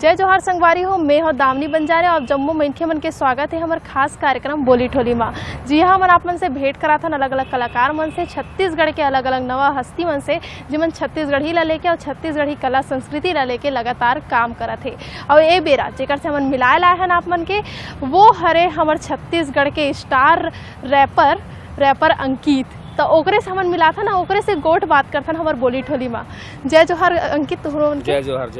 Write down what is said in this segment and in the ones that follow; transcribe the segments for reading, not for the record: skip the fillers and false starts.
जय जोहार संगवारी हो, मैं हो दामनी बंजारे और जम्मू मैनखे मन के स्वागत है हमारे खास कार्यक्रम बोली ठोली माँ। जी हाँ, मन आप मन से भेंट करा था अलग अलग कलाकार मन से, छत्तीसगढ़ के अलग अलग नवा हस्ती मन से जिमन छत्तीसगढ़ी ला लेके और छत्तीसगढ़ी कला संस्कृति ला लेके लगातार काम करा थे। और ये बेरा जेकर से हमन मिलाए लाए हैं आप मन के वो हरे हमारे छत्तीसगढ़ के स्टार रैपर अंकित। तो ओकरे से हमन मिला था ना, ओकरे से गोट बात करता ना हमार बोली ठोली माँ। जय जोहार अंकित, तुहरो जय जोहार।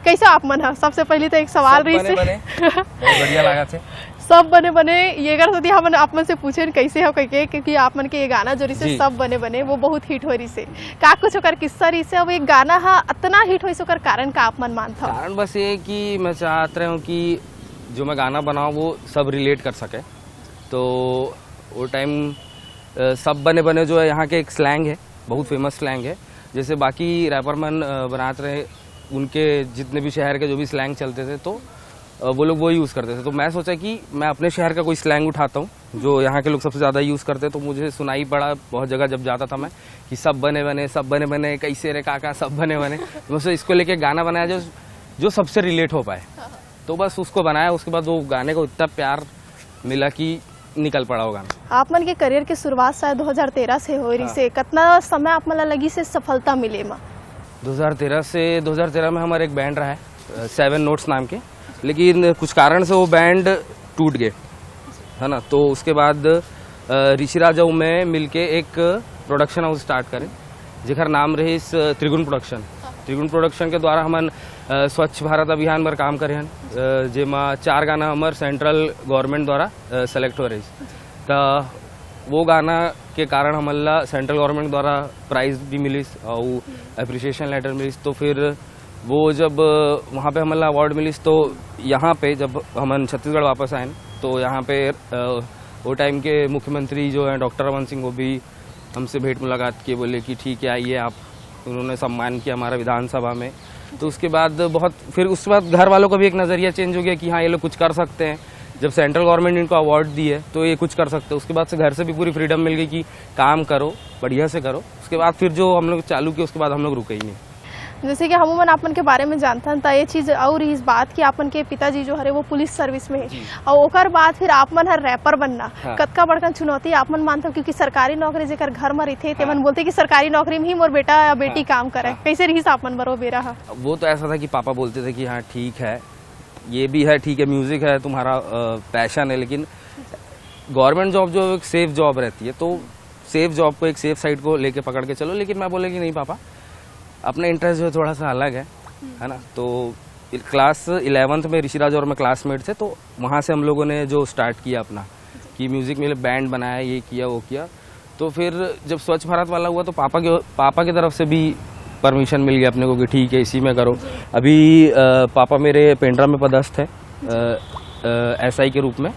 कैसे आप मन है? सबसे पहले तो एक सवाल रही से बहुत बढ़िया लगा थे सब बने ये कर सकती हम आप मन से पूछे कैसे हो कह क्योंकि आप मन के ये गाना जो रही से सब बने वो बहुत हिट हो रही से का कुछ ओकर किस्सा रही से। अब एक गाना हा इतना हिट हो ओकर कारण का आप मन मानता? कारण बस ये कि मैं चाहता रहा हूँ कि जो मैं गाना बनाऊँ वो सब रिलेट कर सके। तो वो टाइम सब बने जो है यहाँ के एक स्लैंग है, बहुत फेमस स्लैंग है। जैसे बाकी रैपर मन बनाते रहे उनके जितने भी शहर के जो भी स्लैंग चलते थे तो वो लोग वो यूज़ करते थे। तो मैं सोचा कि मैं अपने शहर का कोई स्लैंग उठाता हूँ जो यहाँ के लोग सबसे ज़्यादा यूज़ करते। तो मुझे सुनाई पड़ा बहुत जगह जब जाता था मैं कि सब बने कैसे रे काका सब बने मुझसे इसको लेके गाना बनाया जो सबसे रिलेट हो पाए। तो बस उसको बनाया। उसके बाद वो गाने को इतना प्यार मिला कि निकल पड़ा वो गाना। आप मन के करियर की शुरुआत शायद 2013 से हो रही से कितना समय आप मन लगी से सफलता मिले माँ? 2013 में हमारा एक बैंड रहा है 7 नोट्स नाम के, लेकिन कुछ कारण से वो बैंड टूट गए है ना। तो उसके बाद ऋषि राजाऊ में मिलके एक प्रोडक्शन हाउस स्टार्ट करें जेकर नाम रही त्रिगुण प्रोडक्शन के द्वारा हमन स्वच्छ भारत अभियान पर काम करे हैं जेमा 4 गाना हमार सेंट्रल गवर्नमेंट द्वारा सेलेक्ट हो रही। तो वो गाना के कारण हमला सेंट्रल गवर्नमेंट द्वारा प्राइज भी मिलिस और अप्रिसिएशन लेटर मिलिस। तो फिर वो जब वहाँ पे हमला अवार्ड मिलिस तो यहाँ पे जब हमन छत्तीसगढ़ वापस आए तो यहाँ पे वो टाइम के मुख्यमंत्री जो हैं डॉक्टर रमन सिंह वो भी हमसे भेंट मुलाकात किए, बोले कि ठीक है आइए आप। उन्होंने सम्मान किया हमारा विधानसभा में। तो उसके बाद फिर उसके बाद घर वालों का भी एक नज़रिया चेंज हो गया कि हाँ ये लोग कुछ कर सकते हैं। जब सेंट्रल गवर्नमेंट इनको अवार्ड दी है तो ये कुछ कर सकते हैं। उसके बाद से घर से भी पूरी फ्रीडम मिल गई कि काम करो, बढ़िया से करो। उसके बाद फिर जो हम लोग चालू किया उसके बाद हम लोग रुके ही नहीं। जैसे कि हम आपन के बारे में जानता हन, ये चीज़ और इस बात की आपन के पिताजी जो हरे वो पुलिस सर्विस में है और ओकर बाद फिर आप मन हर रैपर बनना कतका बड़का चुनौती आप मन मानते हो? क्योंकि सरकारी नौकरी जेकर घर में रही थे मन बोलते कि सरकारी नौकरी में ही मोर बेटा या बेटी काम करे। कैसे रही आप मन बरो बेरा? वो तो ऐसा था कि पापा बोलते थे कि हाँ ठीक है ये भी है, ठीक है म्यूजिक है तुम्हारा पैशन है, लेकिन गवर्नमेंट जॉब जो एक सेफ जॉब रहती है तो सेफ जॉब को एक सेफ साइड को लेके पकड़ के चलो। लेकिन मैं बोले कि नहीं पापा, अपना इंटरेस्ट जो थोड़ा सा अलग है ना। तो क्लास 11th में ऋषि राज और मैं क्लासमेट थे तो वहाँ से हम लोगों ने जो स्टार्ट किया अपना कि म्यूज़िक में बैंड बनाया, ये किया वो किया। तो फिर जब स्वच्छ भारत वाला हुआ तो पापा की तरफ से भी परमिशन मिल गया अपने को कि ठीक है इसी में करो। अभी पापा मेरे पेंड्रा में पदस्थ है SI के रूप में।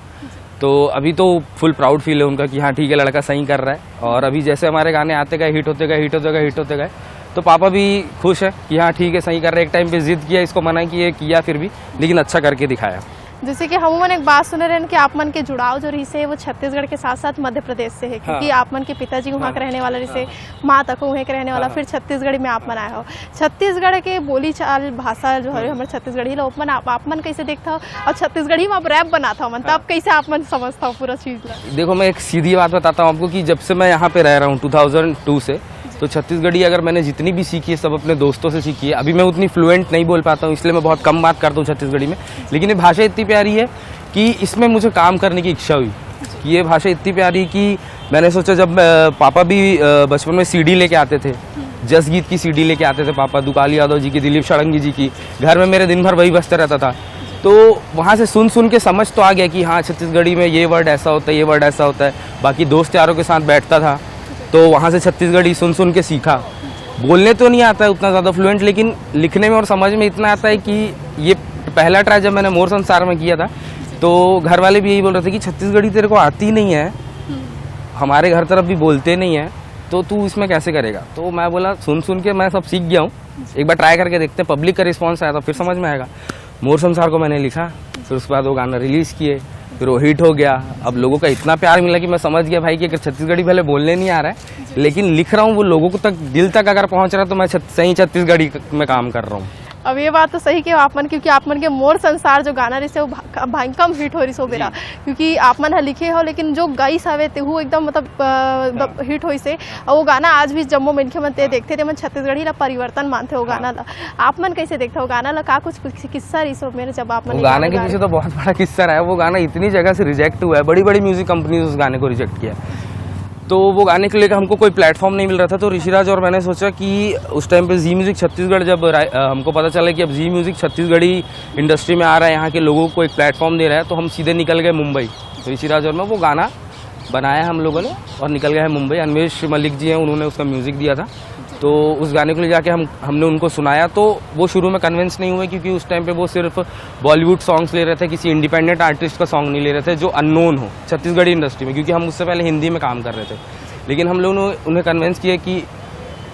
तो अभी तो फुल प्राउड फील है उनका कि हाँ ठीक है लड़का सही कर रहा है। और अभी जैसे हमारे गाने आते गए हिट होते गए तो पापा भी खुश है कि हाँ ठीक है सही कर रहे। एक टाइम पे जिद किया, इसको मना किया फिर भी, लेकिन अच्छा करके दिखाया। जैसे कि हम मन एक बात सुने रहे कि आप मन के जुड़ाव जो रही से वो छत्तीसगढ़ के साथ साथ मध्य प्रदेश से है, क्योंकि आप मन के पिताजी वहाँ के रहने वाला रही से, माँ तक वहीं के रहने वाला, फिर छत्तीसगढ़ी में आप मन आए हो। छत्तीसगढ़ के बोली चाल भाषा जो है हमारे छत्तीसगढ़ी लोग मन आप मन कैसे देखता हो? और छत्तीसगढ़ी में आप रैप बनाता हो मन, तब कैसे आप मन समझता हो पूरा चीज़? देखो मैं एक सीधी बात बताता हूँ आपको कि जब से मैं यहाँ पे रह रहा हूँ 2002 से, तो छत्तीसगढ़ी अगर मैंने जितनी भी सीखी है सब अपने दोस्तों से सीखी है। अभी मैं उतनी फ्लुएंट नहीं बोल पाता हूँ इसलिए मैं बहुत कम बात करता हूँ छत्तीसगढ़ी में, लेकिन ये भाषा इतनी प्यारी है कि इसमें मुझे काम करने की इच्छा हुई कि ये भाषा इतनी प्यारी कि मैंने सोचा जब पापा भी बचपन में CD लेके आते थे, जस गीत की CD लेके आते थे पापा, दुकाली यादव जी की, दिलीप षडंगी जी की, घर में मेरे दिन भर वही बजते रहता था। तो वहाँ से सुन के समझ तो आ गया कि हाँ छत्तीसगढ़ी में ये वर्ड ऐसा होता है, ये वर्ड ऐसा होता है। बाकी दोस्त यारों के साथ बैठता था तो वहाँ से छत्तीसगढ़ी सुन के सीखा। बोलने तो नहीं आता है उतना ज़्यादा फ्लुएंट, लेकिन लिखने में और समझ में इतना आता है कि ये पहला ट्राई जब मैंने मोर संसार में किया था तो घर वाले भी यही बोल रहे थे कि छत्तीसगढ़ी तेरे को आती नहीं है, हमारे घर तरफ भी बोलते नहीं है, तो तू इसमें कैसे करेगा? तो मैं बोला सुन के मैं सब सीख गया हूँ, एक बार ट्राई करके देखते हैं, पब्लिक का रिस्पॉन्स आया तो फिर समझ में आएगा। मोर संसार को मैंने लिखा, फिर उसके बाद वो गाना रिलीज़ किए, फिर वो हिट हो गया। अब लोगों का इतना प्यार मिला कि मैं समझ गया भाई कि अगर छत्तीसगढ़ी भले बोलने नहीं आ रहा है लेकिन लिख रहा हूँ वो लोगों को तक दिल तक अगर पहुँच रहा है तो मैं सही छत्तीसगढ़ी में काम कर रहा हूँ। अब ये बात तो सही कि आप मन, क्योंकि आप मन के मोर संसार जो गाना रही से वो भयंकर हिट हो रही सो बेरा, क्योंकि आप मन लिखे हो लेकिन जो गाइस हवे तेहू एकदम मतलब हिट होई से। और वो गाना आज भी जम्मू मनखे मन ते देखते थे, मन छत्तीसगढ़ी ला परिवर्तन मानते हो गाना ला। आप मन कैसे देखते हो गाना ला, का कुछ किस्सा रही सो मेरे जब आप मन गाने के पीछे तो बहुत बड़ा किस्सा रहा है। वो गाना इतनी जगह से रिजेक्ट हुआ है, बड़ी बड़ी म्यूजिक कंपनीज उस गाने को रिजेक्ट किया, तो वो गाने के लिए हमको कोई प्लेटफॉर्म नहीं मिल रहा था। तो ऋषिराज और मैंने सोचा कि उस टाइम पे जी म्यूजिक छत्तीसगढ़, जब हमको पता चला कि अब जी म्यूजिक छत्तीसगढ़ी इंडस्ट्री में आ रहा है, यहाँ के लोगों को एक प्लेटफॉर्म दे रहा है, तो हम सीधे निकल गए मुंबई। ऋषिराज और मैं वो गाना बनाया हम लोगों ने और निकल गए हैं मुंबई। अन्वेश मलिक जी हैं, उन्होंने उसका म्यूज़िक दिया था। तो उस गाने को ले जाके हमने उनको सुनाया, तो वो शुरू में कन्विंस नहीं हुए, क्योंकि उस टाइम पे वो सिर्फ बॉलीवुड सॉन्ग्स ले रहे थे, किसी इंडिपेंडेंट आर्टिस्ट का सॉन्ग नहीं ले रहे थे जो अननोन हो छत्तीसगढ़ी इंडस्ट्री में, क्योंकि हम उससे पहले हिंदी में काम कर रहे थे। लेकिन हम लोगों ने उन्हें कन्विंस किया कि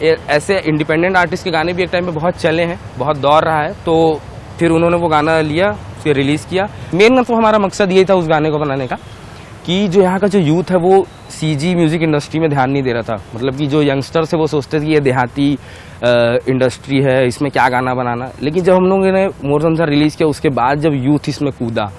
ऐसे इंडिपेंडेंट आर्टिस्ट के गाने भी एक टाइम पे बहुत चले हैं, बहुत दौर रहा है। तो फिर उन्होंने वो गाना लिया, फिर रिलीज़ किया। मेन तो हमारा मकसद यही था उस गाने को बनाने का कि जो यहाँ का जो यूथ है वो सीजी म्यूज़िक इंडस्ट्री में ध्यान नहीं दे रहा था। मतलब कि जो यंगस्टर्स है वो सोचते थे कि ये देहाती इंडस्ट्री है, इसमें क्या गाना बनाना। लेकिन जब हम लोगों ने मोर संसार रिलीज़ किया, उसके बाद जब यूथ इसमें कूदा,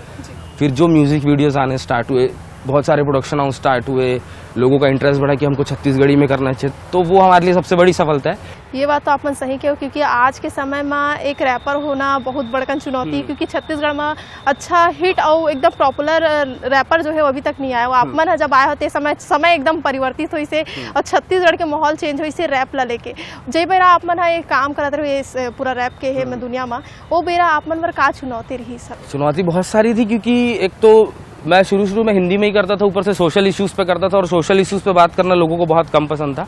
फिर जो म्यूज़िक वीडियोज़ आने स्टार्ट हुए, बहुत सारे प्रोडक्शन हाउस स्टार्ट हुए, लोगों का इंटरेस्ट बढ़ा कि हमको छत्तीसगढ़ी में करना चाहिए, तो वो हमारे लिए सबसे बड़ी सफलता है। ये बात तो आप मन सही कहो, क्योंकि आज के समय में एक रैपर होना बहुत बड़कन चुनौती, क्योंकि छत्तीसगढ़ में अच्छा हिट और एकदम पॉपुलर रैपर जो है वो अभी तक नहीं आया। वो आप मन जब आए होते समय एकदम परिवर्तित हुई से और छत्तीसगढ़ के माहौल चेंज हुई से रैप ला लेके। जय बेरा आप मन एक काम करते रहे इस पूरा रैप के है दुनिया में, वो बेरा आप मन पर का चुनौती रही? सब चुनौती बहुत सारी थी, क्योंकि एक तो मैं शुरू में हिंदी में ही करता था, ऊपर से सोशल इश्यूज़ पे करता था, और सोशल इश्यूज़ पे बात करना लोगों को बहुत कम पसंद था।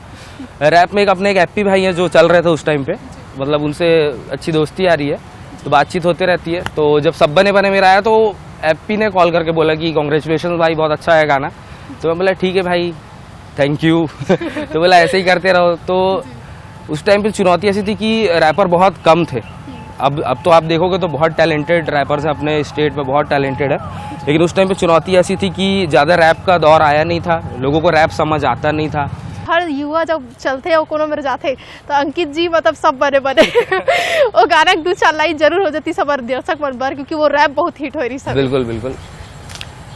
रैप में अपने एक एप्पी भाई हैं जो चल रहे थे उस टाइम पे, मतलब उनसे अच्छी दोस्ती आ रही है, तो बातचीत होती रहती है। तो जब सब बने बने मेरा आया, तो एप्पी ने कॉल करके बोला कि कॉन्ग्रेचुलेशन भाई, बहुत अच्छा है गाना। तो मैं बोला ठीक है भाई, थैंक यू। तो बोला ऐसे ही करते रहो। तो उस टाइम पर चुनौती ऐसी थी कि रैपर बहुत कम थे। अब तो आप देखोगे तो बहुत टैलेंटेड रैपर्स हैं अपने स्टेट में, बहुत टैलेंटेड है। लेकिन उस टाइम पे चुनौती ऐसी थी कि ज़्यादा रैप का दौर आया नहीं था, लोगों को रैप समझ आता नहीं था। हर युवा जब चलते हैं कोनो में जाते तो अंकित जी मतलब सब बने वो गाना दो चार लाइन जरूर हो जाती सब दर्शक मन पर, क्योंकि वो रैप बहुत हिट हो रही सब। बिल्कुल बिल्कुल।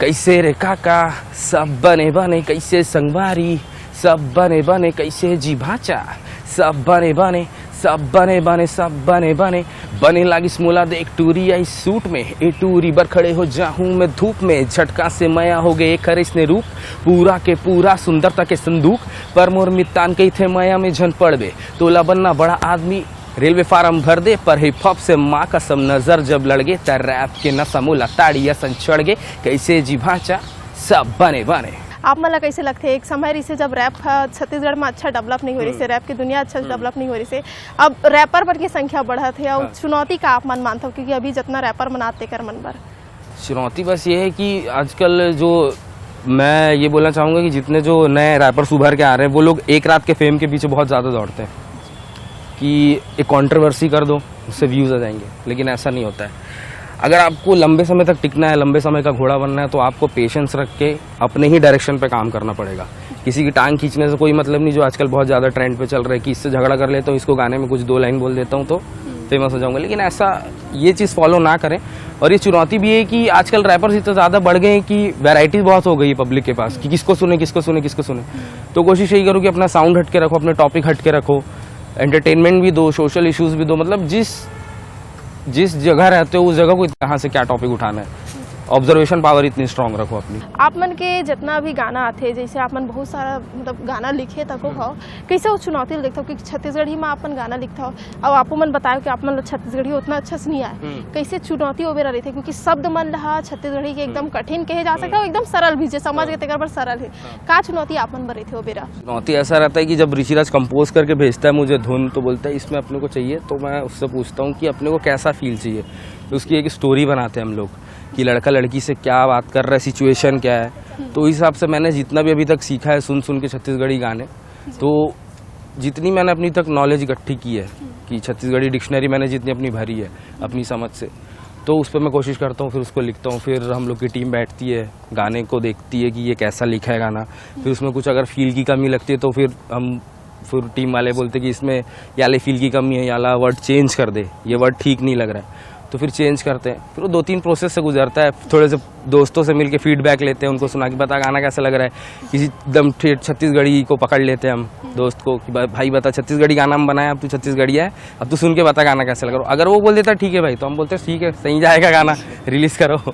कैसे रे काका सब बने बने, कैसे संगवारी सब बने बने, कैसे जी भाचा सब बने बने, सब बने बने, सब बने बने, बने लागी स्मोला देख टूरी आई सूट में, ए टूरी बर खड़े हो जाऊं मैं धूप में, झटका से मया हो गए खर इसने रूप, पूरा के पूरा सुंदरता के संदूक, पर मोर मितान कही थे मया में झन पड़बे, तोला बनना बड़ा आदमी रेलवे फार्म भर दे, पर हिप हॉप से माँ कसम नजर जब लड़गे, तर रैप के नशा मुला ताड़िया सन चढ़ गए, कैसे जी भाचा सब बने बने। आप मला कैसे लगते हैं एक समय रही से जब रैप छत्तीसगढ़ में अच्छा डेवलप नहीं हो रही से, रैप की दुनिया अच्छा डेवलप नहीं हो रही से, अब रैपर पर की संख्या बढ़ा थे और चुनौती का आप मन मानते हो? क्योंकि अभी जितना रैपर मनाते कर मन पर चुनौती बस ये है कि आजकल जो मैं ये बोलना चाहूँगा कि जितने जो नए रैपर्स उभर के आ रहे हैं, वो लोग एक रात के फेम के पीछे बहुत ज़्यादा दौड़ते हैं कि एक कंट्रोवर्सी कर दो उससे व्यूज़ आ जाएंगे, लेकिन ऐसा नहीं होता है। अगर आपको लंबे समय तक टिकना है, लंबे समय का घोड़ा बनना है, तो आपको पेशेंस रख के अपने ही डायरेक्शन पे काम करना पड़ेगा। किसी की टांग खींचने से कोई मतलब नहीं, जो आजकल बहुत ज़्यादा ट्रेंड पे चल रहा है कि इससे झगड़ा कर लेता हूँ, इसको गाने में कुछ दो लाइन बोल देता हूँ तो फेमस हो जाऊँगा। लेकिन ऐसा ये चीज़ फॉलो ना करें। और ये चुनौती भी है कि आजकल रैपर्स इतना ज़्यादा बढ़ गए हैं कि वैरायटीज बहुत हो गई है पब्लिक के पास कि किसको सुने किसको सुने किसको सुने। तो कोशिश यही करो कि अपना साउंड हट के रखो, अपने टॉपिक हट के रखो, एंटरटेनमेंट भी दो, सोशल इश्यूज़ भी दो। मतलब जिस जगह रहते हो उस जगह को कहाँ से क्या टॉपिक उठाना है, ऑब्जर्वेशन पावर इतनी स्ट्रांग रखो अपनी। आप मन के जितना भी गाना आते, जैसे आप मन बहुत सारा मतलब गाना लिखे तको हो, कैसे वो चुनौती देखते हो? क्योंकि छत्तीसगढ़ी में आप मन गाना लिखता हो, अब आपको मन बताओ कि आप मन छत्तीसगढ़ी उतना अच्छा से नहीं आए, कैसे चुनौती वो बेरा रहते? क्योंकि शब्द मन रहा छत्तीसगढ़ी के एकदम कठिन कहे जा सकता है, एकदम सरल भी, जो समझ के तेकर पर सरल है। का चुनौती आप मन रहते हो बेरा? चुनौती ऐसा रहता है कि जब ऋषिराज कंपोज करके भेजता है मुझे धुन, तो बोलता है इसमें अपने को चाहिए, तो मैं उससे पूछता हूँ कि अपने को कैसा फील चाहिए, तो उसकी एक स्टोरी बनाते हैं हम लोग कि लड़का लड़की से क्या बात कर रहा है, सिचुएशन क्या है। तो इस हिसाब से मैंने जितना भी अभी तक सीखा है सुन के छत्तीसगढ़ी गाने, तो जितनी मैंने अपनी तक नॉलेज इकट्ठी की है कि छत्तीसगढ़ी डिक्शनरी मैंने जितनी अपनी भरी है अपनी समझ से, तो उस पर मैं कोशिश करता हूँ, फिर उसको लिखता हूँ। फिर हम लोग की टीम बैठती है, गाने को देखती है कि ये कैसा लिखा है गाना, फिर उसमें कुछ अगर फील की कमी लगती है तो फिर हम फिर टीम वाले बोलते कि इसमें याले फील की कमी है, याला वर्ड चेंज कर दे, ये वर्ड ठीक नहीं लग रहा है, तो फिर चेंज करते हैं। फिर वो 2-3 प्रोसेस से गुजरता है, थोड़े से दोस्तों से मिलके फीडबैक लेते हैं, उनको सुना कि बता गाना कैसा लग रहा है, किसी एकदम ठेठ छत्तीसगढ़ी को पकड़ लेते हैं हम दोस्त को कि भाई बता छत्तीसगढ़ी गाना हम बनाया, अब तू छत्तीसगढ़िया है, अब तू सुन के बता गाना कैसा लग रहा है। अगर वो बोल देता ठीक है भाई, तो हम बोलते ठीक है सही जाएगा गाना, रिलीज़ करो।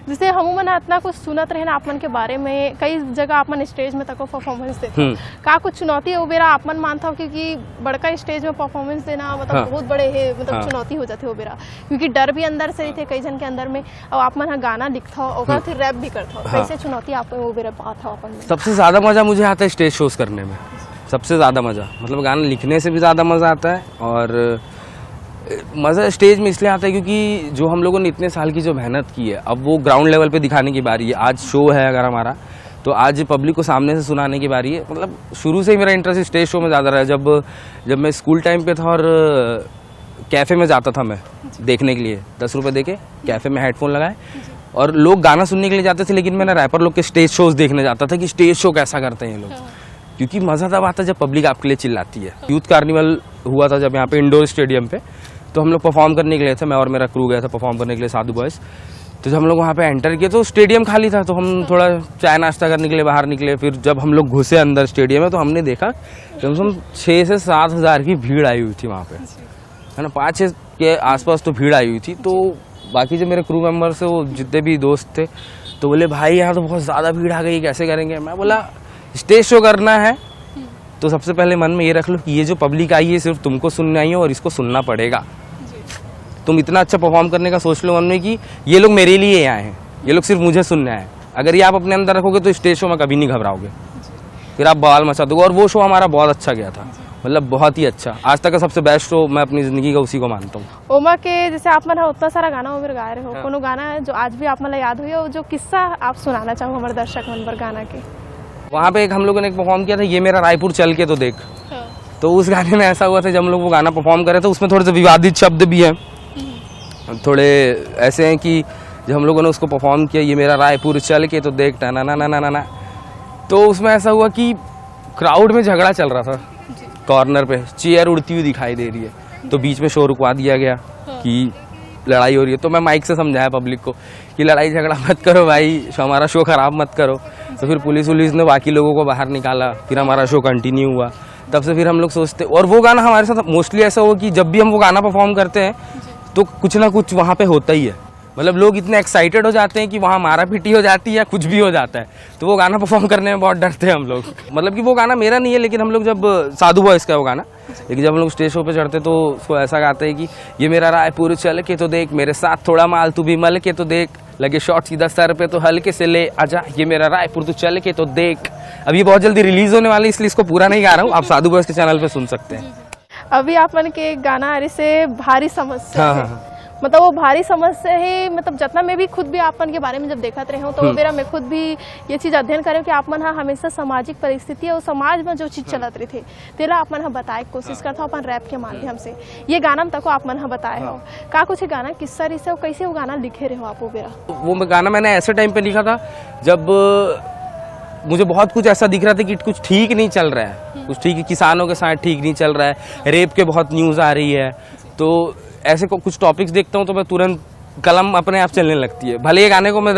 जैसे हम मन इतना कुछ सुनत रहे ना आपमन के बारे में, कई जगह आपमन स्टेज में तक परफॉर्मेंस देते का कुछ चुनौती है बेरा आपमन मानता हो, क्योंकि बड़का स्टेज में परफॉर्मेंस देना मतलब हाँ। बहुत बड़े है, मतलब हाँ। चुनौती हो जाते हो बेरा, क्योंकि डर भी अंदर से थे कई जन के अंदर में, और आपमन गाना लिखता हो और फिर रैप भी करता हो, हाँ। कैसे चुनौती आप वो बेरा पाता हो अपन में? सबसे ज़्यादा मज़ा मुझे आता है स्टेज शोज़ करने में, सबसे ज़्यादा मज़ा, मतलब गाना लिखने से भी ज़्यादा मज़ा आता है। और मज़ा स्टेज में इसलिए आता है क्योंकि जो हम लोगों ने इतने साल की जो मेहनत की है, अब वो ग्राउंड लेवल पे दिखाने की बारी है। आज शो है अगर हमारा, तो आज पब्लिक को सामने से सुनाने की बारी है। मतलब शुरू से ही मेरा इंटरेस्ट स्टेज शो में ज़्यादा रहा है। जब मैं स्कूल टाइम पे था और कैफ़े में जाता था मैं देखने के लिए, 10 रुपये दे के कैफ़े में हेडफोन लगाए, और लोग गाना सुनने के लिए जाते थे, लेकिन मैं रैपर लोग के स्टेज शोज़ देखने जाता था कि स्टेज शो कैसा करते हैं ये लोग, क्योंकि मज़ा तब आता है जब पब्लिक आपके लिए चिल्लाती है। यूथ कार्निवल हुआ था जब यहाँ पे इंडोर स्टेडियम पे, तो हम लोग परफॉर्म करने के लिए थे, मैं और मेरा क्रू गया था परफॉर्म करने के लिए साधु बॉयज़। तो जब हम लोग वहाँ पे एंटर किए तो स्टेडियम खाली था, तो हम थोड़ा चाय नाश्ता करने के लिए बाहर निकले। फिर जब हम लोग घुसे अंदर स्टेडियम में, तो हमने देखा कम से कम 6 से 7 हज़ार की भीड़ आई हुई थी वहाँ पे, है ना, 5-6 के आसपास तो भीड़ आई हुई थी। तो बाकी जो मेरे क्रू मेम्बर से वो जितने भी दोस्त थे, तो बोले भाई यहाँ तो बहुत ज़्यादा भीड़ आ गई, कैसे करेंगे। मैं बोला स्टेज शो करना है तो सबसे पहले मन में ये रख लो कि ये जो पब्लिक आई है सिर्फ तुमको सुनने आई है और इसको सुनना पड़ेगा। तुम इतना अच्छा परफॉर्म करने का सोच लो मन में कि ये लोग मेरे लिए आए हैं, ये लोग सिर्फ मुझे सुनने आए हैं। अगर ये आप अपने अंदर रखोगे तो स्टेज शो में कभी नहीं घबराओगे, फिर आप बवाल मचा दोगे। और वो शो हमारा बहुत अच्छा गया था, मतलब बहुत ही अच्छा, आज तक का सबसे बेस्ट शो मैं अपनी ज़िंदगी का उसी को मानता हूँ। ओमा के जैसे आप मन उतना सारा गाना उम्र गाए रहे हो, कोनो गाना है जो आज भी आप मन याद हुई हो, जो किस्सा आप सुनाना चाहो हमारे दर्शक मन पर गाना के? वहाँ पे हम लोगों ने एक परफॉर्म किया था, ये मेरा रायपुर चल के तो देख। तो उस गाने में ऐसा हुआ था, जब हम लोग वो गाना परफॉर्म कर रहे थे, उसमें थोड़े से विवादित शब्द भी हैं, थोड़े ऐसे हैं कि जब हम लोगों ने उसको परफॉर्म किया, ये मेरा रायपुर चल के तो देख ना ना ना ना ना, तो उसमें ऐसा हुआ कि क्राउड में झगड़ा चल रहा था, कॉर्नर पे चेयर उड़ती हुई दिखाई दे रही है, तो बीच में शो रुकवा दिया गया कि लड़ाई हो रही है। तो मैं माइक से समझाया पब्लिक को कि लड़ाई झगड़ा मत करो भाई, हमारा शो खराब मत करो। तो फिर पुलिस ने बाकी लोगों को बाहर निकाला, फिर हमारा शो कंटिन्यू हुआ। तब से फिर हम लोग सोचते, और वो गाना हमारे साथ मोस्टली ऐसा हुआ कि जब भी हम वो गाना परफॉर्म करते हैं तो कुछ ना कुछ वहाँ पे होता ही है, मतलब लोग इतने एक्साइटेड हो जाते हैं कि वहाँ मारा पीटी हो जाती है या कुछ भी हो जाता है। तो वो गाना परफॉर्म करने में बहुत डरते हैं हम लोग, मतलब कि वो गाना मेरा नहीं है, लेकिन हम लोग जब साधु बॉयज़ का वो गाना, लेकिन जब हम लोग स्टेज शो पे चढ़ते तो उसको ऐसा गाते हैं कि ये मेरा रायपुर चल के तो देख, मेरे साथ थोड़ा माल तू भी मल के तो देख, लगे शॉट सीधा सर पे तो हल्के से ले आजा, ये मेरा रायपुर तू चल के तो देख। अब ये बहुत जल्दी रिलीज होने वाली, इसलिए इसको पूरा नहीं गा रहा हूँ, आप साधु बॉयज़ के चैनल पे सुन सकते हैं। अभी आप मन के एक गाना अरे से भारी समस्या हाँ, है, हाँ। मतलब वो भारी समस्या है, मतलब जितना मैं भी खुद भी आपन के बारे में जब देखत रहे हूँ, तो मेरा मैं खुद भी ये चीज़ अध्ययन करे कि आप मन हमेशा सामाजिक परिस्थिति और समाज में जो चीज़ चलत रही थे तेरा आप मन बताए कोशिश करता हूँ अपन रैप के माध्यम से। ये गाना में तको आप मन बताए हो का कुछ गाना किस्सा रही से, कैसे वो गाना लिखे रहे हो आप? वो गाना मैंने ऐसे टाइम पे लिखा था जब मुझे बहुत कुछ ऐसा दिख रहा था कि कुछ ठीक नहीं चल रहा है, कुछ ठीक, किसानों के साथ ठीक नहीं चल रहा है, रेप के बहुत न्यूज़ आ रही है। तो ऐसे कुछ टॉपिक्स देखता हूँ तो मैं तुरंत कलम अपने आप चलने लगती है। भले ये गाने को मैं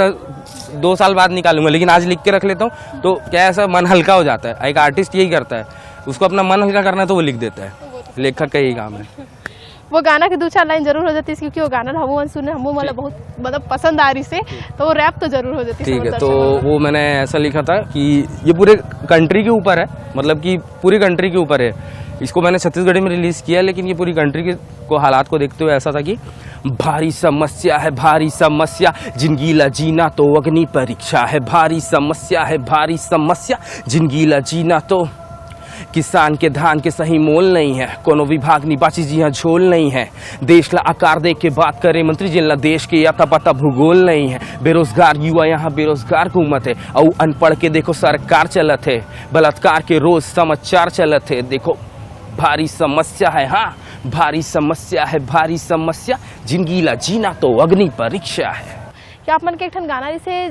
2 साल बाद निकालूंगा, लेकिन आज लिख के रख लेता हूँ तो क्या ऐसा मन हल्का हो जाता है। एक आर्टिस्ट यही करता है, उसको अपना मन हल्का करना है तो वो लिख देता है, लेखक का यही काम है। वो गाना की 2-4 लाइन जरूर हो जाती है, क्योंकि वो गाना हम सुने हम मतलब बहुत मतलब पसंद आ रही से, तो वो रैप तो जरूर हो जाती है। ठीक है, तो वो मैंने ऐसा लिखा था कि ये पूरे कंट्री के ऊपर है, मतलब कि पूरी कंट्री के ऊपर है। इसको मैंने छत्तीसगढ़ी में रिलीज़ किया, लेकिन ये पूरी कंट्री के को हालात को देखते हुए ऐसा था कि भारी समस्या है भारी समस्या, जिंदगीला जीना तो अग्नि परीक्षा है, भारी समस्या है भारी समस्या, जिंदगीला जीना तो किसान के धान के सही मोल नहीं है, कोनो विभाग नहीं बाची जी हाँ झोल नहीं है, देश ला आकार देख के बात करे मंत्री जिला देश के या पता भूगोल नहीं है, बेरोजगार युवा यहाँ बेरोजगार को उमत है, और अनपढ़ के देखो सरकार चलत है, बलात्कार के रोज समाचार चलत है, देखो भारी समस्या है, हाँ भारी समस्या है भारी समस्या, जिंदगीला जीना तो अग्नि परीक्षा है। कि आप मन के एक ठन गाना जैसे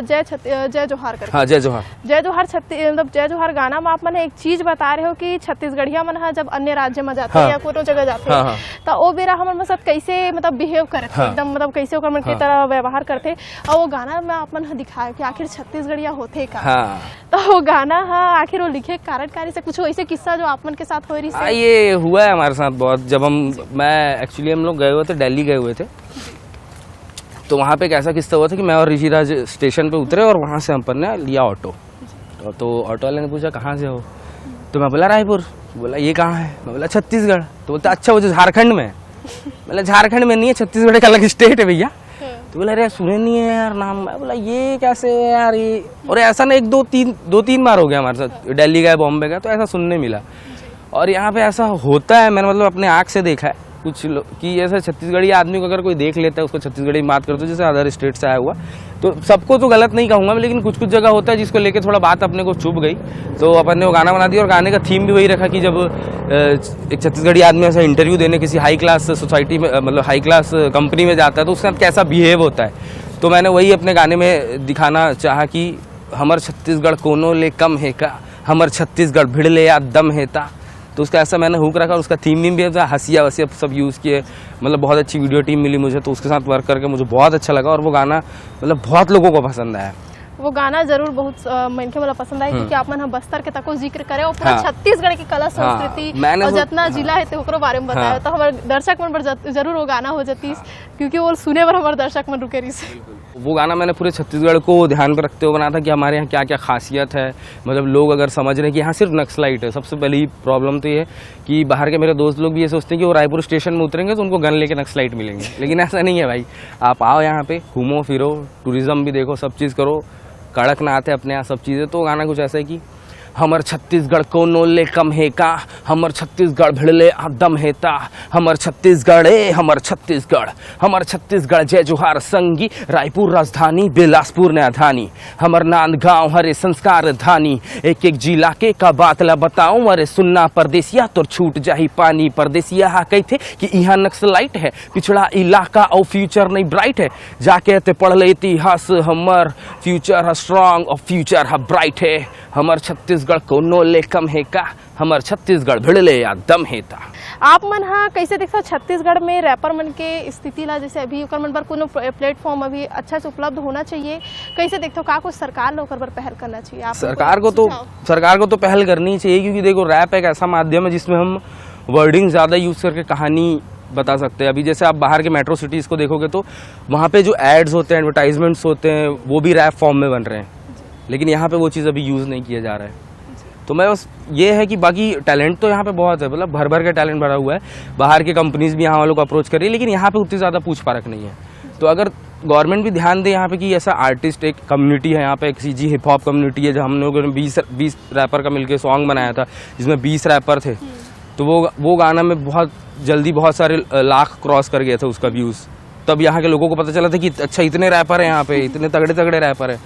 जय जोहार करके। हाँ, जय जोहार। जय जोहार मतलब जय जोहार गाना में आप मन एक चीज बता रहे हो कि छत्तीसगढ़िया मन हा जब अन्य राज्य में जाते हैं या कोनो जगह जाते हैं तो वो बेरा हमन साथ कैसे मतलब बिहेव करते एकदम मतलब कैसे ओकर मन की तरह व्यवहार करते और वो गाना में आप मन दिखाए कि आखिर छत्तीसगढ़िया होते का। तो वो गाना हा आखिर वो लिखे कारण से कुछ ऐसे किस्सा जो आप मन के साथ हो रही है? ये हुआ है हमारे साथ बहुत। जब हम लोग गए हुए थे, दिल्ली गए हुए थे, तो वहाँ पे एक ऐसा किस्सा हुआ था कि मैं और ऋषिराज स्टेशन पे उतरे और वहाँ से अपन ने लिया ऑटो। तो ऑटो वाले ने पूछा कहाँ से हो, तो मैं बोला रायपुर। बोला ये कहाँ है? मैं बोला छत्तीसगढ़। तो बोलता अच्छा वो जो झारखंड में है। बोला झारखंड में नहीं है, छत्तीसगढ़ का अलग स्टेट है भैया। तो बोला अरे सुने नहीं है यार नाम। मैं बोला ये कैसे है यार ये। और ऐसा ना दो तीन बार हो गया हमारे साथ, दिल्ली गए, बॉम्बे गए, तो ऐसा सुनने मिला। और यहाँ पे ऐसा होता है, मैंने मतलब अपने आँख से देखा है कुछ कि ऐसा छत्तीसगढ़ी आदमी को अगर कोई देख लेता है, उसको छत्तीसगढ़ी में बात करते हो जैसे अदर स्टेट से आया हुआ, तो सबको तो गलत नहीं कहूँगा, लेकिन कुछ कुछ जगह होता है जिसको लेके थोड़ा बात अपने को चुभ गई। तो अपन ने वो गाना बना दिया और गाने का थीम भी वही रखा कि जब एक छत्तीसगढ़ी आदमी ऐसा इंटरव्यू देने किसी हाई क्लास सोसाइटी में, मतलब हाई क्लास कंपनी में जाता है, तो उसके साथ कैसा बिहेव होता है। तो मैंने वही अपने गाने में दिखाना चाहा कि हमर छत्तीसगढ़ कोनो ले कम है का, हमर छत्तीसगढ़ भिड़ले या दम हेता। तो उसका ऐसा मैंने हुक रखा और उसका थीम भी था, हंसिया वसिया सब यूज़ किए। मतलब बहुत अच्छी वीडियो टीम मिली मुझे, तो उसके साथ वर्क करके मुझे बहुत अच्छा लगा और वो गाना मतलब बहुत लोगों को पसंद आया। वो गाना जरूर बहुत मन के मतलब पसंद आया क्योंकि आप मन हम बस्तर के तको जिक्र करे और पूरा छत्तीसगढ़ की कला संस्कृति और जितना जिला है तो ओकरो बारे में बताया। तो हमारे दर्शक मन पर जरूर वो गाना हो जाती क्योंकि वो सुने पर हमारे दर्शक मन रुके रही। वो गाना मैंने पूरे छत्तीसगढ़ को ध्यान में रखते हुए बना था कि हमारे यहाँ क्या क्या खासियत है। मतलब लोग अगर समझ रहे हैं कि यहाँ सिर्फ नक्सलाइट है, सबसे पहली प्रॉब्लम तो ये है कि बाहर के मेरे दोस्त लोग भी ये सोचते हैं कि वो रायपुर स्टेशन में उतरेंगे तो उनको गन लेके नक्सलाइट मिलेंगे, लेकिन ऐसा नहीं है भाई। आप आओ यहाँ पे, घूमो फिरो, टूरिज्म भी देखो, सब चीज़ करो, कड़कनाथ है अपने यहाँ सब चीज़ें। तो गाना कुछ ऐसा है कि हमर छत्तीसगढ़ कोनो ले कम है का, हमर छत्तीसगढ़ भिड़ले दम हेता, हमर छत्तीसगढ़ हमर छत्तीसगढ़, हमर छत्तीसगढ़ जय जोहार संगी, रायपुर राजधानी बिलासपुर नयाधानी, हमर नांदगांव हरे संस्कार धानी, एक एक जिला के का बात ला बताऊं, अरे सुनना परदेसिया तोर छूट जाही पानी। परदेसिया हा कहते कि यहाँ नक्सलाइट है, पिछड़ा इलाका और फ्यूचर नहीं ब्राइट है, जाके ते पढ़ ले इतिहास, हमर फ्यूचर है स्ट्रांग और फ्यूचर है ब्राइट है, हमर छत्तीसगढ़ कोनो ले कम है का, हमर छत्तीसगढ़ भिड़ले या दम हेता। आप मन हाँ कैसे देखते हो छत्तीसगढ़ में रैपर मन के स्थिति ला, जैसे अभी ओकर मन पर कोनो प्लेटफॉर्म अभी अच्छा से उपलब्ध होना चाहिए, कैसे देखते हो का कुछ सरकार ओकर पर पहल करना चाहिए? सरकार को तो पहल करनी चाहिए क्योंकि देखो रैप एक ऐसा माध्यम है जिसमें हम वर्डिंग ज़्यादा यूज़ करके कहानी बता सकते हैं। अभी जैसे आप बाहर के मेट्रो सिटीज़ को देखोगे तो वहाँ पे जो एड्स होते हैं, एडवर्टाइजमेंट्स होते हैं, वो भी रैप फॉर्म में बन रहे हैं, लेकिन यहाँ पे वो चीज़ अभी यूज़ नहीं किया जा रहा है। तो मैं बस ये है कि बाकी टैलेंट तो यहाँ पे बहुत है, मतलब भर भर के टैलेंट भरा हुआ है। बाहर के कंपनीज भी यहाँ वालों को अप्रोच कर रही है, लेकिन यहाँ पे उतनी ज़्यादा पूछ पारख नहीं है। तो अगर गवर्नमेंट भी ध्यान दे यहाँ पे कि ऐसा आर्टिस्ट एक कम्युनिटी है यहाँ पे, एक सीजी हिप हॉप कम्युनिटी है, जब हम लोगों ने 20 रैपर का मिलकर सॉन्ग बनाया था जिसमें 20 रैपर थे, तो वो गाना में बहुत जल्दी बहुत सारे लाख क्रॉस कर गया था उसका व्यूज़। तब यहाँ के लोगों को पता चला था कि अच्छा इतने रैपर हैं यहाँ पे, इतने तगड़े तगड़े रैपर हैं।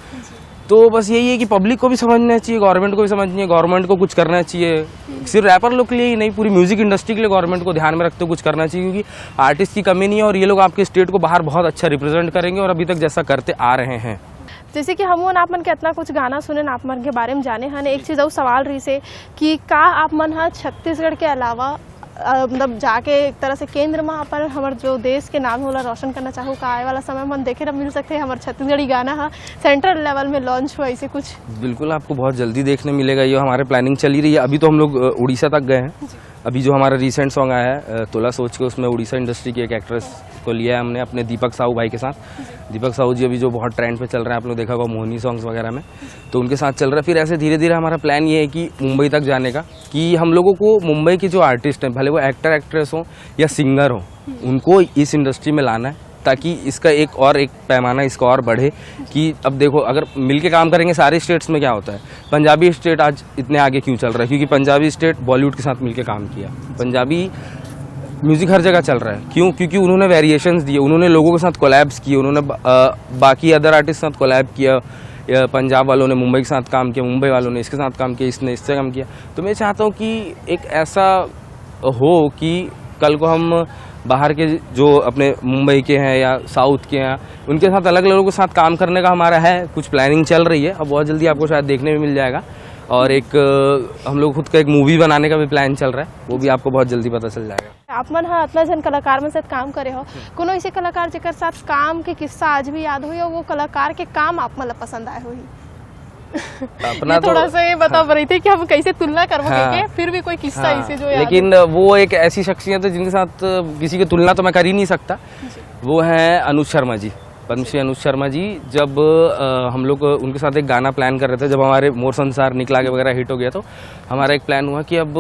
तो बस यही है कि पब्लिक को भी समझना चाहिए, गवर्नमेंट को भी समझना चाहिए, गवर्नमेंट को कुछ करना चाहिए, सिर्फ रैपर लोग के लिए ही नहीं, पूरी म्यूजिक इंडस्ट्री के लिए गवर्नमेंट को ध्यान में रखते हुए कुछ करना चाहिए, क्योंकि आर्टिस्ट की कमी नहीं है और ये लोग आपके स्टेट को बाहर बहुत अच्छा रिप्रेजेंट करेंगे और अभी तक जैसा करते आ रहे हैं। जैसे कि हम आप मन के इतना कुछ गाना सुने आप मन के बारे में जाने हन, एक चीज़ और सवाल रही से कि का आप मन हाँ छत्तीसगढ़ के अलावा मतलब जाके एक तरह से केंद्र में पर हमारे जो देश के नाम होला रोशन करना चाहूँ का आए वाला समय में देखे मिल सकते हैं हमारे छत्तीसगढ़ी गाना हाँ सेंट्रल लेवल में लॉन्च हुआ ऐसे कुछ? बिल्कुल आपको बहुत जल्दी देखने मिलेगा, ये हमारे प्लानिंग चली रही है। अभी तो हम लोग उड़ीसा तक गए हैं। अभी जो हमारा रिसेंट सॉन्ग आया है तोला सोच के, उसमें उड़ीसा इंडस्ट्री की एक एक्ट्रेस को लिया है हमने अपने दीपक साहू भाई के साथ। दीपक साहू जी अभी जो बहुत ट्रेंड पे चल रहे हैं, आप लोग देखा होगा मोहिनी सॉन्ग्स वगैरह में, तो उनके साथ चल रहा है। फिर ऐसे धीरे धीरे हमारा प्लान ये है कि मुंबई तक जाने का, कि हम लोगों को मुंबई के जो आर्टिस्ट हैं, भले वो एक्टर एक्ट्रेस हो या सिंगर हो, उनको इस इंडस्ट्री में लाना है ताकि इसका एक पैमाना इसका और बढ़े। कि अब देखो अगर मिलके काम करेंगे सारे स्टेट्स में क्या होता है, पंजाबी स्टेट आज इतने आगे क्यों चल रहा है, क्योंकि पंजाबी स्टेट बॉलीवुड के साथ मिलके काम किया। पंजाबी म्यूज़िक हर जगह चल रहा है, क्यों? क्योंकि उन्होंने वेरिएशंस दिए, उन्होंने लोगों के साथ कोलैब्स किए, उन्होंने बाकी अदर आर्टिस्ट के साथ कोलैब किया। पंजाब वालों ने मुंबई के साथ काम किया, मुंबई वालों ने इसके साथ काम किया, इसने इससे काम किया। तो मैं चाहता हूँ कि एक ऐसा हो कि कल को हम बाहर के जो अपने मुंबई के हैं या साउथ के हैं, उनके साथ अलग लोगों के साथ काम करने का हमारा है, कुछ प्लानिंग चल रही है। अब बहुत जल्दी आपको शायद देखने में मिल जाएगा। और एक हम लोग खुद का एक मूवी बनाने का भी प्लान चल रहा है, वो भी आपको बहुत जल्दी पता चल जाएगा। आप मन हाँ इतना जन कलाकार में साथ काम करे हो, कोनो ऐसे कलाकार जेकर साथ काम के किस्सा आज भी याद हुई और वो कलाकार के काम आप मतलब पसंद आए हुई? अपना ये थोड़ा सा ये बता हाँ, रही थी कि हम कैसे तुलना करबो हाँ, के फिर भी कोई किस्सा हाँ, ऐसे जो याद लेकिन वो एक ऐसी शख्सियत है जिनके साथ किसी की तुलना तो मैं कर ही नहीं सकता। वो है अनुज शर्मा जी, पद्मश्री अनुज शर्मा जी। जब हम लोग उनके साथ एक गाना प्लान कर रहे थे, जब हमारे मोर संसार निकला के वगैरह हिट हो गया, तो हमारा एक प्लान हुआ कि अब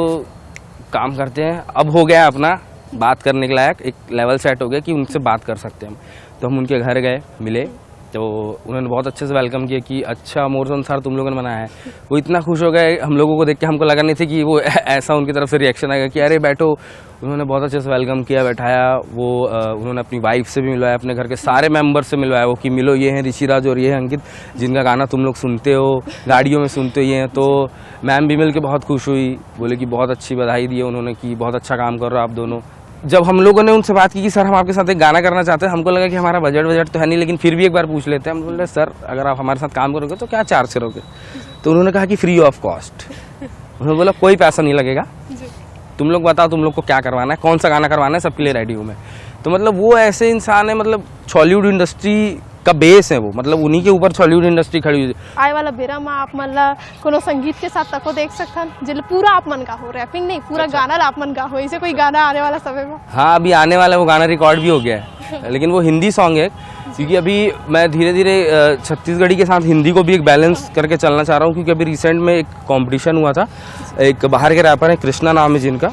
काम करते हैं, अब हो गया अपना बात करने के लायक, एक लेवल सेट हो गया कि उनसे बात कर सकते हैं हम। तो हम उनके घर गए, मिले, तो उन्होंने बहुत अच्छे से वेलकम किया कि अच्छा मोर संसार तुम लोगों ने बनाया है। वो इतना खुश हो गए हम लोगों को देख के, हमको लगा नहीं था कि वो ऐसा उनकी तरफ से रिएक्शन आएगा कि अरे बैठो। उन्होंने बहुत अच्छे से वेलकम किया, बैठाया। वो उन्होंने अपनी वाइफ से भी मिलवाया, अपने घर के सारे मेंबर से मिलवाया, वो कि मिलो, ये हैं ऋषिराज और ये है अंकित, जिनका गाना तुम लोग सुनते हो, गाड़ियों में सुनते हो ये हैं। तो मैम भी मिल के बहुत खुश हुई, बोले कि बहुत अच्छी बधाई दी उन्होंने कि बहुत अच्छा काम कर रहे हो आप दोनों। जब हम लोगों ने उनसे बात की कि सर हम आपके साथ एक गाना करना चाहते हैं, हमको लगा कि हमारा बजट तो है नहीं, लेकिन फिर भी एक बार पूछ लेते हैं। हम बोले सर अगर आप हमारे साथ काम करोगे तो क्या चार्ज करोगे? तो उन्होंने कहा कि फ्री ऑफ कॉस्ट। उन्होंने बोला कोई पैसा नहीं लगेगा, तुम लोग बताओ तुम लोग को क्या करवाना है, कौन सा गाना करवाना है, सबके लिए रेडी हूँ मैं। तो मतलब वो ऐसे इंसान है, मतलब हॉलीवुड इंडस्ट्री का बेस है वो, मतलब उन्हीं के ऊपर हॉलीवुड इंडस्ट्री खड़ी हुई। आए वाला बेरा में आप मन ला कोनो संगीत के साथ तको देख सकथन जिल पूरा आप मन का हो, रैपिंग नहीं, पूरा गाना ला आप मन का हो, ऐसे कोई गाना आने वाला समय में? हाँ अभी आने वाला है, वो गाना रिकॉर्ड भी हो गया है, लेकिन वो हिंदी सॉन्ग है, क्योंकि अभी मैं धीरे धीरे छत्तीसगढ़ी के साथ हिंदी को भी एक बैलेंस करके चलना चाह रहा हूँ। क्योंकि अभी रिसेंट में एक कंपटीशन हुआ था, एक बाहर के रैपर है कृष्णा नाम है जिनका,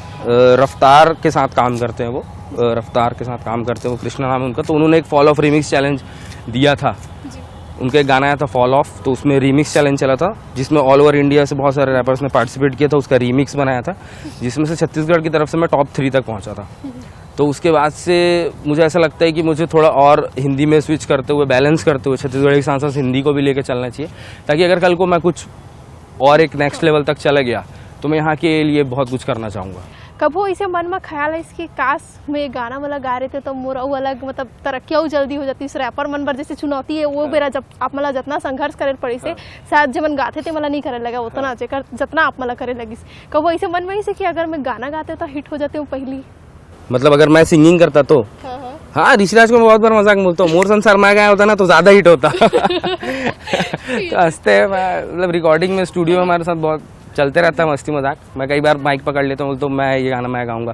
रफ्तार के साथ काम करते हैं वो, रफ्तार के साथ काम करते हैं वो, कृष्णा नाम है उनका। तो उन्होंने एक फॉल ऑफ रिमिक्स चैलेंज दिया था, उनका एक गाना आया था फॉल ऑफ, तो उसमें रीमिक्स चैलेंज चला था, जिसमें ऑल ओवर इंडिया से बहुत सारे रैपर्स ने पार्टिसिपेट किया था, उसका रीमिक्स बनाया था, जिसमें से छत्तीसगढ़ की तरफ से मैं टॉप 3 तक पहुंचा था। तो उसके बाद से मुझे ऐसा लगता है कि मुझे थोड़ा और हिंदी में स्विच करते हुए, बैलेंस करते हुए छत्तीसगढ़ के साथ साथ हिंदी को भी लेकर चलना चाहिए, ताकि अगर कल को मैं कुछ और एक नेक्स्ट लेवल तक चला गया तो मैं यहाँ के लिए बहुत कुछ करना चाहूँगा। कबो ऐसे मन में ख्याल है इसकी काश में गाना वाला गा रहे थे तो मोर और अलग मतलब तरक्की और जल्दी हो जाती, इस रैपर मन पर जैसे चुनौती है वो बेरा जब आप मला जितना संघर्ष करे पड़ी से शायद जब मन गाते थे मला नहीं करे लगा उतना जेकर जितना आप मला करे लगी। कबो ऐसे मन में ही से कि अगर मैं गाना गाते तो हिट हो जाते हूँ पहली, मतलब अगर मैं सिंगिंग करता तो हाँ, ऋषिराज को मैं बहुत बार मजाक बोलता हूँ, मोर संसार में गया होता ना तो ज्यादा हिट होता। तो हंसते हैं, मतलब रिकॉर्डिंग में स्टूडियो में हमारे साथ बहुत चलते रहता है मस्ती मजाक। मैं कई बार माइक पकड़ लेता हूँ, बोलता हूँ मैं ये गाना मैं गाऊंगा,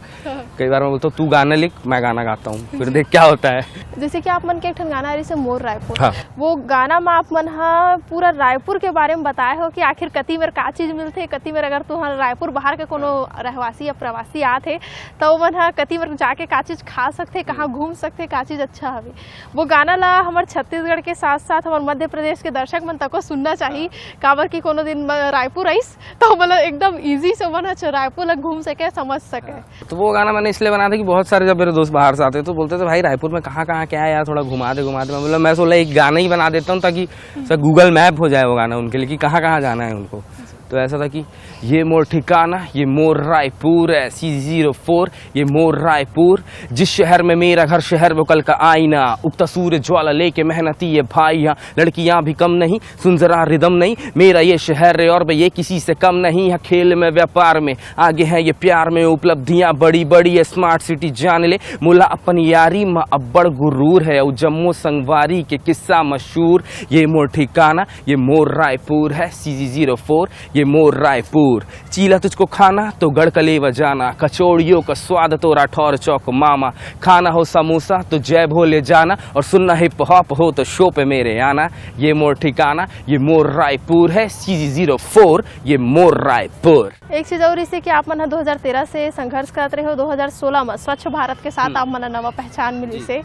कई बार मैं बोलता हूँ तू गाना लिख मैं गाना गाता हूँ, फिर देख क्या होता है। जैसे कि आप मन के एक ठन गाना है मोर रायपुर, हाँ। वो गाना में आप मन हाँ पूरा रायपुर के बारे में बताए हो कि आखिर कति बार का चीज मिलते, कति बार अगर तू रायपुर बाहर के कोनो रहवासी या प्रवासी आते तो मन हाँ कति बार जाके का चीज खा सकते, कहाँ घूम सकते, का चीज अच्छा हवे। वो गाना ला हमारे छत्तीसगढ़ के साथ साथ हमारे मध्य प्रदेश के दर्शक मन तक सुनना चाहिए, काबर की कोनो दिन रायपुर आईस तो मतलब एकदम इजी से मन रायपुर लग घूम सके, समझ सके। तो वो गाना मैंने इसलिए बना था कि बहुत सारे जब मेरे दोस्त बाहर से आते तो बोलते थे भाई रायपुर में कहाँ कहाँ क्या है यार, थोड़ा घुमा दे। मैं सोचा एक गाना ही बना देता हूँ ताकि सर गूगल मैप हो जाए वो गाना उनके लिए कि कहाँ कहाँ जाना है उनको। तो ऐसा था कि ये मोर ठिकाना, ये मोर रायपुर है C04, ये मोर रायपुर, जिस शहर में मेरा घर शहर वो कल का आईना, उगता सूर्य ज्वाला लेके मेहनती ये भाई, यहाँ लड़कियां भी कम नहीं, सुन जरा रिदम नहीं, मेरा ये शहर है और ये किसी से कम नहीं है, खेल में व्यापार में आगे है ये प्यार में, उपलब्धियां बड़ी बड़ी है, स्मार्ट सिटी जान ले मुला अपन यारी माँ अब्बड़ गुरूर है, जम्मू संगवारी के किस्सा मशहूर, ये मोर ठिकाना ये मोर रायपुर है C04, ये मोर रायपुर, चीला तुझको खाना तो गढ़कलेवा जाना, कचौड़ियों का स्वाद तो राठौर चौक मामा, खाना हो समोसा तो जय भोले जाना, और सुनना हिप हॉप हो तो शो पे मेरे आना, ये मोर ठिकाना ये मोर रायपुर है C04, ये मोर रायपुर। एक चीज और इसे कि आप मन 2013 से संघर्ष करते रहे हो, 2016 में स्वच्छ भारत के साथ आप मन नवा पहचान मिली से,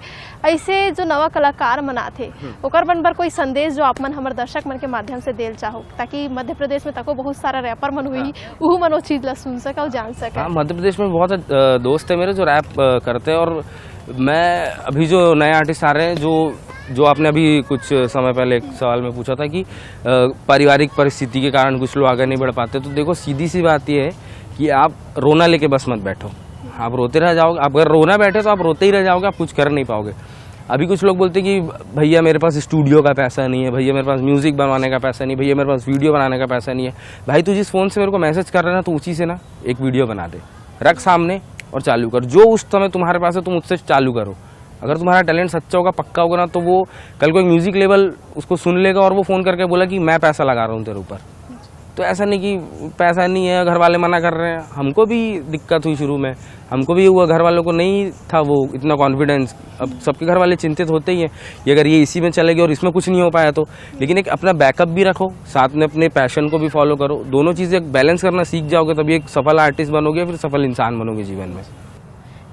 ऐसे जो नवा कलाकार मना थे ओकर मन पर कोई संदेश जो आप मन हमारे दर्शक मन के माध्यम से देल चाहो, ताकि मध्य प्रदेश में तको बहुत सारा रैपर मन हुई वो मन वो चीज ला सुन सके और जान सके। हाँ, मध्य प्रदेश में बहुत दोस्त है मेरे जो रैप करते हैं, और मैं अभी जो नए आर्टिस्ट आ रहे हैं जो आपने अभी कुछ समय पहले एक सवाल में पूछा था कि पारिवारिक परिस्थिति के कारण कुछ लोग आगे नहीं बढ़ पाते, तो देखो सीधी सी बात ये है कि आप रोना लेके बस मत बैठो, आप रोते रह जाओगे। आप अगर रोना बैठे तो आप रोते ही रह जाओगे, आप कुछ कर नहीं पाओगे। अभी कुछ लोग बोलते हैं कि भैया मेरे पास स्टूडियो का पैसा नहीं है, भैया मेरे पास म्यूज़िक बनवाने का पैसा नहीं, भैया मेरे पास वीडियो बनाने का पैसा नहीं है। भाई तू जिस फ़ोन से मेरे को मैसेज कर रहा है ना, तो उसी से ना एक वीडियो बना दे, रख सामने और चालू कर। जो उस समय तुम्हारे पास है तुम उससे चालू करो। अगर तुम्हारा टैलेंट सच्चा होगा, पक्का होगा ना, तो वो कल को एक म्यूज़िक लेवल उसको सुन लेगा और वो फ़ोन करके बोला कि मैं पैसा लगा रहा हूँ तेरे ऊपर। तो ऐसा नहीं कि पैसा नहीं है, घर वाले मना कर रहे हैं। हमको भी दिक्कत हुई शुरू में, हमको भी हुआ, घर वालों को नहीं था वो इतना कॉन्फिडेंस। अब सबके घर वाले चिंतित होते ही हैं कि अगर ये इसी में चलेगी और इसमें कुछ नहीं हो पाया तो। लेकिन एक अपना बैकअप भी रखो, साथ में अपने पैशन को भी फॉलो करो। दोनों चीज़ें बैलेंस करना सीख जाओगे, तभी एक सफल आर्टिस्ट बनोगे, फिर सफल इंसान बनोगे जीवन में।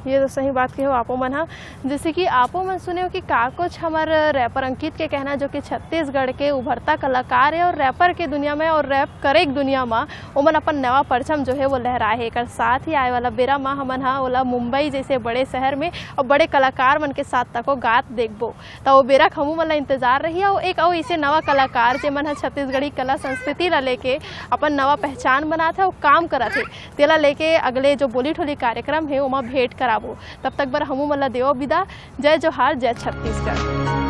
ये तो सही बात कहो आपो मन हा। जैसे कि आपो मन सुने हो कि का कुछ हमार रैपर अंकित के कहना, जो कि छत्तीसगढ़ के उभरता कलाकार है और रैपर के दुनिया में और रैप करे एक दुनिया में ओमन अपन नवा परचम जो है वो लहराए है। कर साथ ही आए वाला बेरा माँ हमन हा ओला मुंबई जैसे बड़े शहर में और बड़े कलाकार मन के साथ तको गात देखबो, तो वो बेरा खमू मन ला इंतजार रही और एक और इसे नवा कलाकार जे मन हा छत्तीसगढ़ी कला संस्कृति ला लेके अपन नवा पहचान बनाते और काम करत है, तेला लेके अगले जो बोली ठोली कार्यक्रम है ओमा भेंट करा। तब तक बर हमू मन ला देवो विदा। जय जोहार, जय छत्तीसगढ़।